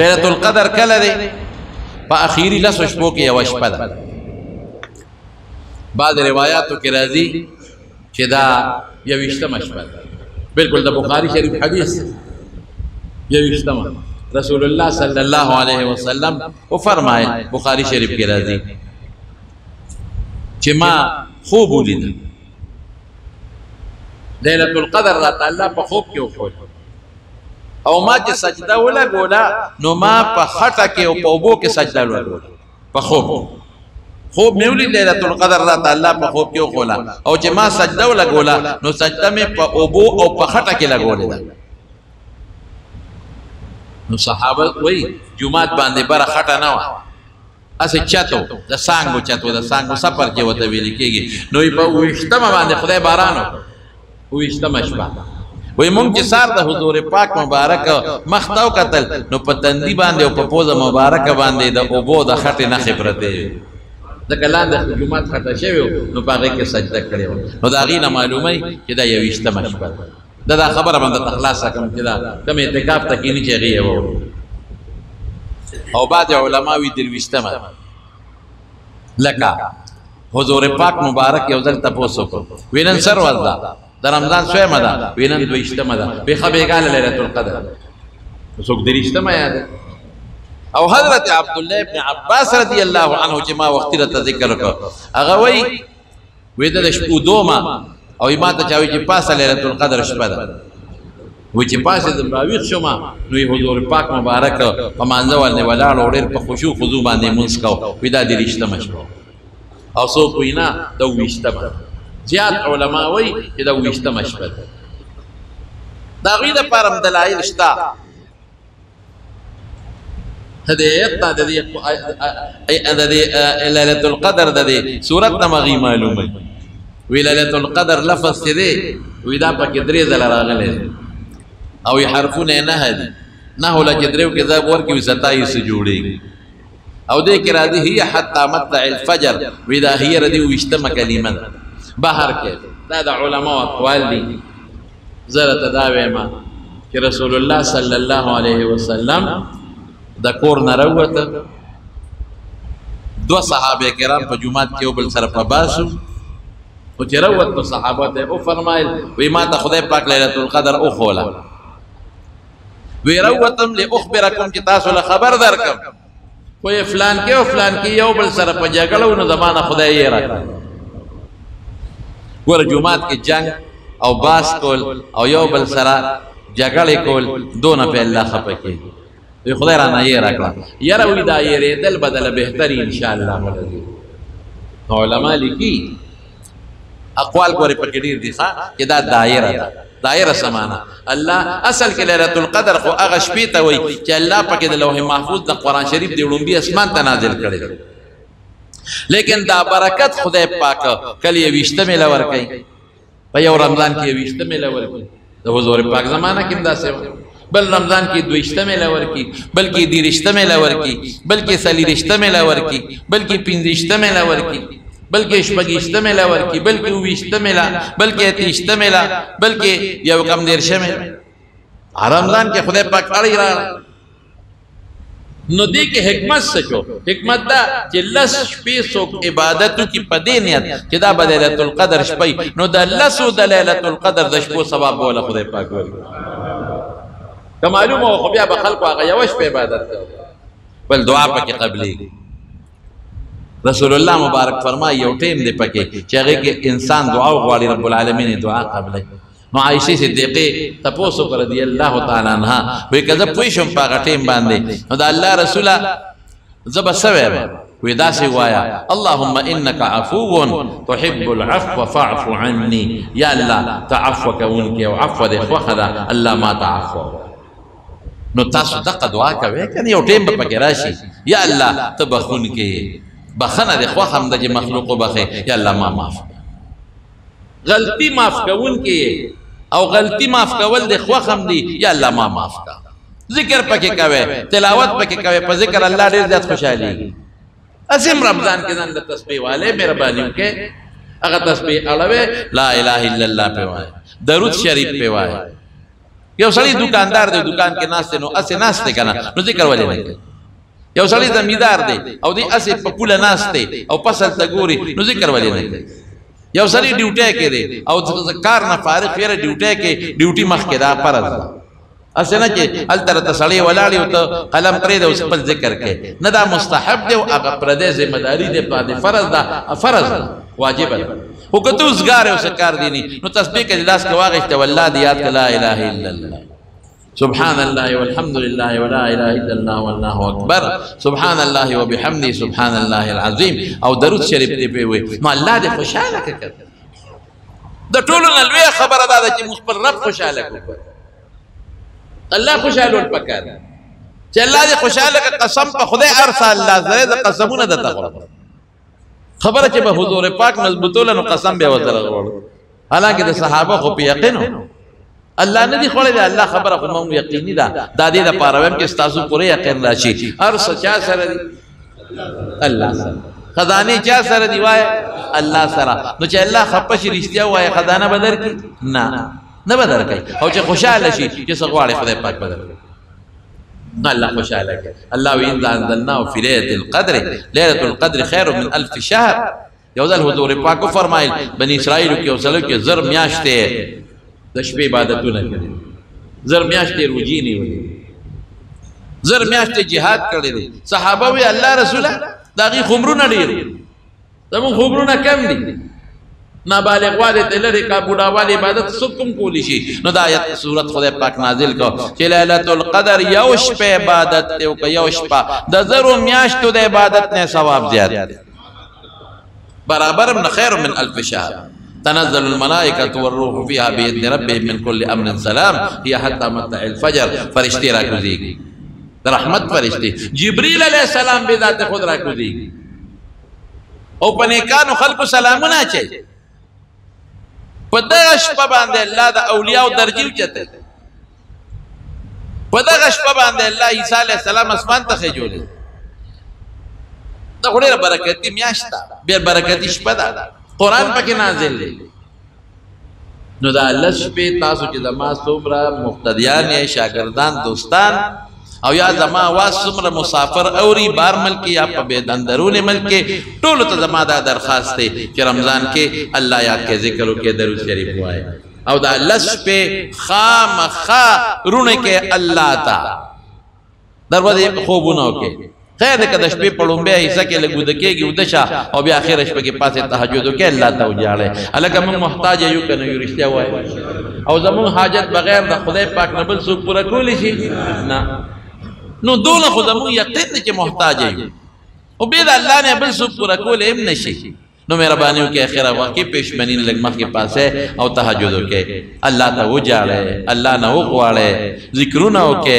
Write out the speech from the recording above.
لیلۃ القدر کله دی؟ په اخیری لسو شپو کې یوه شپه ده. بعض روایاتو کې راځي چې دا 21مه شپه ده. بالکل د بخاري شریف حدیث 21مه. رسول الله صلی الله علیه وسلم وفرمایل بخاری شریف کې راځي چې ما خوب ولید لیلۃ القدر راته الله په خوب کې وښود او ما چې سجده ولګوله نو ما په خټه کې او په اوبو کې سجده ولګوله. په خوب مې ولید لیلۃ القدر راته الله په خوب کې وښوله او چې ما سجده ولګوله نو سجده مې په اوبو او په خټه کې لګولې ده. نو صحابه وای جمعات باندې بره خټه نه وه، اسې چتو د سانګو چتو د سانګو سفر کې ورته ویل کېږي. نو په 28مه باندې خدای باران وکړ. 28مه شپه وایي مونږ چې سار د حضور پاک مبارک مخ ته وکتل نو په تندي باندې او په پوزه مبارکه باندې د اوبو د خټې نښې پرتې وې. ځکه لاندې جومات خټه شوی و نو په هغې کې سجده کړې وه. نو د هغې نه معلوموي چې دا 21مه شپه ده. دا خبره باندې ته خلاصه کړم چې دا کوم اعتکاف ته کښېني چې هغې یې ووړو. او بعضې علما وي 23مه ده. لکه حضور پاک مبارک یو ځل تپوس وکړو وایي نن څه ورځ ده؟ د رمضان 6مه ده. وایي نن 22مه ده. بیخه بېګانه لیلۃ القدر څوک 23مه یاد. او حضرت عبدالله ابن عباس رضی الله عنه چې ما وختي راته ذکر وکړ هغه وایي د شپو 2مه او ما ته چا وایي چې پاسه لیلۃ القدر شپه ده. وایي چې پاسېدم راویښ شوم نو حضور پاک مبارک په مانځه باندې ولاړ او ډېر په خشوع خضوع باندې لمونځ کوو. وایي دا 23مه شپه او څوک وایي نه دا 20مه. زیات علما وایي چې دا 20مه شپه ده. د هغوی دپاره هم دلایل شته. د ایت نه د دې لیلۃ القدر د دې صورت نه مغی معلومه وی لیلۃ القدر لفظ چې دی وی دا پکې 3 ځله راغلی دی او یې حرفونه 9 دي. 9 له چې 3 کې ځای ورکړي 27 جوړېږي. او دې کې راځي هي حتی مطلع الفجر وی دا هي ردي 20مه کلمه ده. بهر کې دا د علماو اقوال دي. زه راته دا وایم چې رسول الله صلی الله علیه وسلم د کور نه راووته. 2 صحابه کرام په جومات کې یو بل سره په باسو او چې راووت نو صحابه ته وفرمایل وایي ما ته خدای پاک لیلۃ القدر وښوله. وی راووتم لاخبرکم چې تاسو له خبر درکړم خو یې فلان کې او فلان کې یو بل سره په جګړه و نو زما نه خدای یې راکړه. ګوره جومات کې جنګ او باس کول او یو بل سره جګړې کول دونه په الله خفه کېږي. وی خدای رانه یې راکړه. یاره وایي دا یېرېدل بدله بهتري انشاءالله. علما لیکي اقوال ګورې پکې ډېر دي چې دا دایره ده. دایره سمانه الله اصل کې لیلۃ القدر خو هغه شپې ته وایي چې الله پکې د لوح محفوظ د قرآن شریف د لومبي اسمان ته نازل کړی دی. لیکن دا برکت خدای پاک کله 20مه له ورکوي. په یو رمضان کې 20مه له ورکوي. د حضور پاک زمانه کې هم داسې و. بل رمضان کې 20مه له ورکوي، بلکې 30مه له ورکوي، بلکې 40مه له ورکوي، بلکې 50مه له ورکوي، بلکې 26مه له ورکوي، بلکې 20مه له، بلکې 30مه له، بلکې یو کم 30مه. رمضان کې خدای پاک اړی را نو دې کې حکمت څه شو؟ حکمت دا چې 10 شپې څوک عبادت وکړي په دې نیت چې دا به لیلۃ القدر شپې نو د 10 د لیلۃ القدر د شپو ثواب به له خدای پاک ورکړي. که معلومه وه خو بیا به خلکو هغه یوه شپه عبادت کوي بل دعا پکې قبلېږي. رسول الله مبارک فرمایي یو ټیم دی پکې چې هغې کې انسان دعا وغواړي رب العالمین دعا قبلوي. نو عایشې صدیقې تپوس وکړه رضي الله تعالی عنها وایي که زه پوه شم په هغه ټیم باندې نو د الله رسوله زه به څه وایم؟ وایي داسې ووایه اللهم انک عفو تحب العفو فاعف عني. یا الله ته عفو کوونکی او عفو دې خوښه ده الله ما ته عفو. نو تاسو دغه دعا کوئ کنه یو ټیم به پکې راشي یا الله ته بخونکی بخنه دې خوښ هم ده چې مخلوق وبخې یا الله ما معاف. غلطي معاف کوونکی او غلطي معاف کول دې خوښ هم دي یا الله ما معاف کا. ذکر پکې کوئ تلاوت پکې کوئ په ذکر الله ډېر زیات خوشحالېږي. اسیم رمضان کې ځان د تسبیح والے مهرباني وکړئ هغه تسبیح اړوئ لا اله الا الله پې وایئ درود شریف پې وایئ یو سړی دکاندار دی دکان کې ناست نو اسې ناست دی کنه نو ذکر ولې نه کوي یو سړی زمیندار دی او دی اسې په پوله ناست دی او فصل ته ګوري نو ذکر ولې نه کوي یو سړی ډیوټي کې دی او کار نه فارغ یې ډیوټي کې ډیوټي مخ کې دا فرض ده اسې نه چې هلته ته سړی ولاړ او ته قلم پرې دی او خپل ذکر کوي نه دا مستحب دی او هغه پردې ذمہ داری دی باندې فرض ده فرض واجب ده خو که ته اوسګار یې اوسه کار دی نه نو تسبیح کې لاس کې واغېسته والله دې یاد لا اله الا الله سبحان الله والحمد لله ولا اله الا الله والله اکبر سبحان الله وبحمده سبحان الله العظیم او درود شریف دې په وي نو الله دې خوشاله کړي د ټولو نه لویه خبره ده چې موږ پر رب خوشاله کړو الله خوشاله پکار چې الله دې خوشاله کړي قسم په خدای ارسل الله زره د قسمونه د تخور خبره چې به حضور پاک مضبوطول نو قسم به وزره غوړ حالانکه د صحابه خو په یقینو الله نه دی خوړې الله خبره خو مونږ یقیني ده دا دې د پاره ویم چې تاسو پوره یقین راشي ارس چا سره دی الله سره خزانه چا سره دی وای الله سره نو چې الله خپش رښتیا وای خزانه بدر کی نه بدر کوي او چې خوشاله شي چې سغواړي خدای پاک بدر کوي الله خوشاله کوي الله وین انزلنا فی ليله القدر ليله القدر خير من 1000 شهر یو ځل حضور پاک فرمایل بنی اسرائیل کې اوسلو کې زر میاشتې د شپې عبادتونه کړي زر میاشتې روزي نیولې زر میاشتې جهاد کړي دي صحابه وی الله رسوله داغي خمرونه ډیر زمون خمرونه کم دي نابالغ والے ته لري کا بوډا والے عبادت سکم کولی شي نو د آیت سورت خدای پاک نازل کو چې ليله القدر یو شپه عبادت ته او یو شپه د زرو میاشتو د عبادت نه ثواب زیات برابر من خیر من 1000 شهر تنزل الملائكة والروح فيها بإذن ربهم من كل أمر سلام هي حتى مطلع الفجر فرشتي راكوزيگي رحمت فرشتي جبريل عليه السلام بذات خود راكوزيگي او پنیکانو خلقو سلامونه چي په دغه شپه باندې الله د اولیاء درجه اوچته په دغه شپه باندې الله عیسی علیه السلام اسمان ته خېجولې دا ډېره برکتي میاشت ده ډېر برکتي شپه ده قرآن پکې نازل دی نو دا الله شپې تاسو چې زما څومره مقتدیان یې شاګردان دوستان او یا زما واس څومره مسافر اوري بار ملک یا په بيد اندرون ملک ټول ته زما دا درخواست دی چې رمضان کې الله یاد کې ذکر وکړي درود شریف وایي او دا الله شپې خامخا رونه کې الله تا دروازه خوبونه وکړي خیر دې کده شپې پړومبه حصہ کې لګود کېږي ودشا او بیا اخر شپه کې پاسه تهجد وکړي الله ته وجاړي الکه موږ محتاج یو کنه یو رښتیا وای او زمون حاجت بغیر د خدای پاک نه بل څوک پوره کولی شي نه نو دونه خو زمون یقین چې محتاج یو او بيد الله نه بل څوک پوره کول هم نشي نو مهرباني وکړئ اخره وخت کې پښمنین لګ مخ کې پاسه او تهجد وکړي الله ته وجاړي الله نه وغواړي ذکرونه وکړي